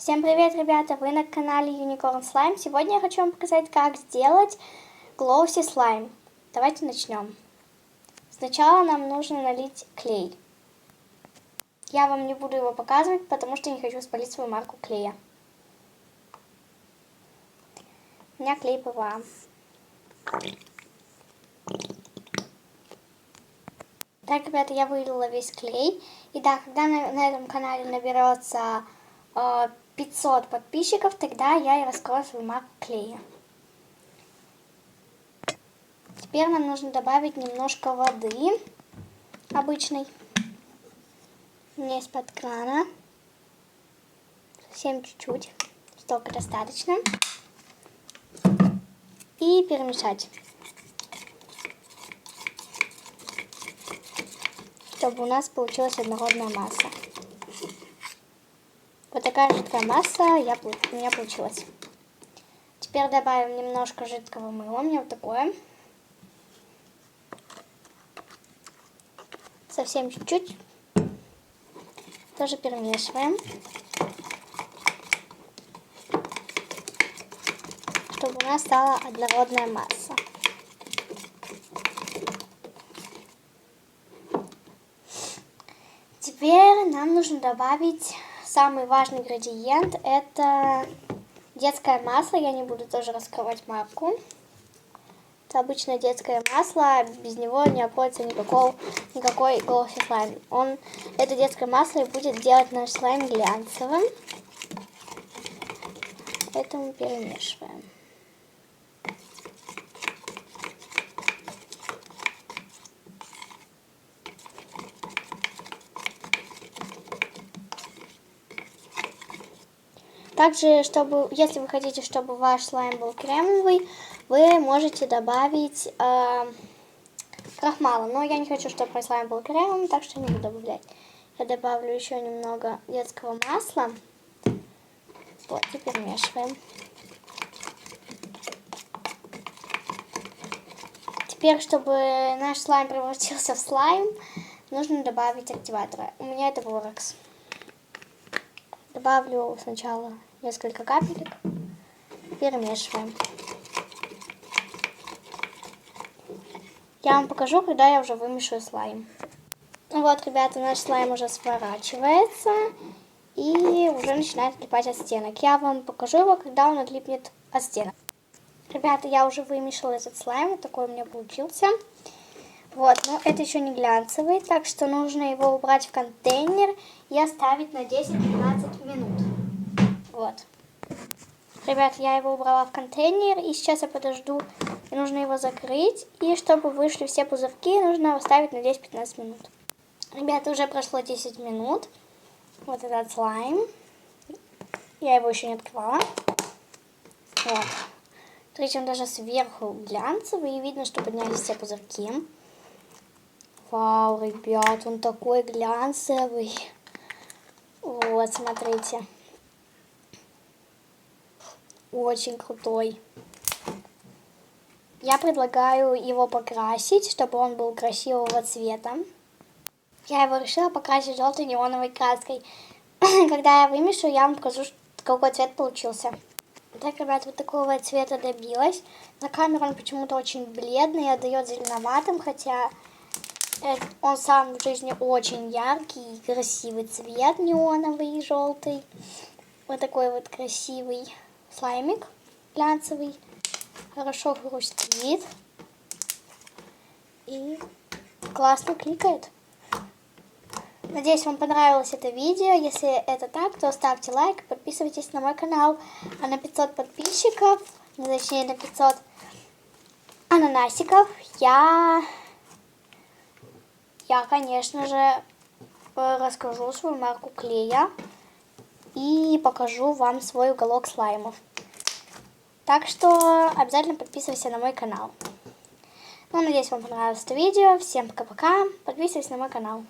Всем привет, ребята! Вы на канале Unicorn Slime. Сегодня я хочу вам показать, как сделать Glossy слайм. Давайте начнем. Сначала нам нужно налить клей. Я вам не буду его показывать, потому что не хочу спалить свою марку клея. У меня клей ПВА. Так, ребята, я вылила весь клей. И да, когда на этом канале наберется 500 подписчиков, тогда я и раскрою свою марку клея. Теперь нам нужно добавить немножко воды обычной. У меня из-под крана. Совсем чуть-чуть. Столько достаточно. И перемешать. Чтобы у нас получилась однородная масса. Вот такая жидкая масса у меня получилась. Теперь добавим немножко жидкого мыла. У меня вот такое. Совсем чуть-чуть. Тоже перемешиваем. Чтобы у нас стала однородная масса. Теперь нам нужно добавить самый важный ингредиент. Это детское масло. Я не буду тоже раскрывать марку. Это обычное детское масло. Без него не обходится никакой Glossy слайм. Это детское масло и будет делать наш слайм глянцевым. Поэтому перемешиваем. Также, если вы хотите, чтобы ваш слайм был кремовый, вы можете добавить крахмала. Но я не хочу, чтобы мой слайм был кремовым, так что не буду добавлять. Я добавлю еще немного детского масла. Вот, и перемешиваем. Теперь, чтобы наш слайм превратился в слайм, нужно добавить активатора. У меня это Borax. Добавлю сначала несколько капелек. Перемешиваем. Я вам покажу, когда я уже вымешу слайм. Вот, ребята, наш слайм уже сворачивается и уже начинает отлипать от стенок. Я вам покажу его, когда он отлипнет от стенок. Ребята, я уже вымешала этот слайм, вот такой у меня получился. Вот, но это еще не глянцевый, так что нужно его убрать в контейнер и оставить на 10-15 минут. Вот. Ребят, я его убрала в контейнер, и сейчас я подожду, и нужно его закрыть. И чтобы вышли все пузырьки, нужно оставить на 10-15 минут. Ребята, уже прошло 10 минут. Вот этот слайм. Я его еще не открывала. Вот. Смотрите, он даже сверху глянцевый, и видно, что поднялись все пузырьки. Вау, ребят, он такой глянцевый. Вот, смотрите. Очень крутой. Я предлагаю его покрасить, чтобы он был красивого цвета. Я его решила покрасить желтой неоновой краской. Когда я вымешу, я вам покажу, какой цвет получился. Так, ребят, вот такого цвета добилась. На камеру он почему-то очень бледный, отдает зеленоватым, хотя он сам в жизни очень яркий и красивый цвет, неоновый и желтый. Вот такой вот красивый слаймик глянцевый. Хорошо хрустит. И классно кликает. Надеюсь, вам понравилось это видео. Если это так, то ставьте лайк, подписывайтесь на мой канал. А на 500 подписчиков, точнее на 500 ананасиков, я, конечно же, расскажу свою марку клея и покажу вам свой уголок слаймов. Так что обязательно подписывайся на мой канал. Ну, надеюсь, вам понравилось это видео. Всем пока-пока. Подписывайтесь на мой канал.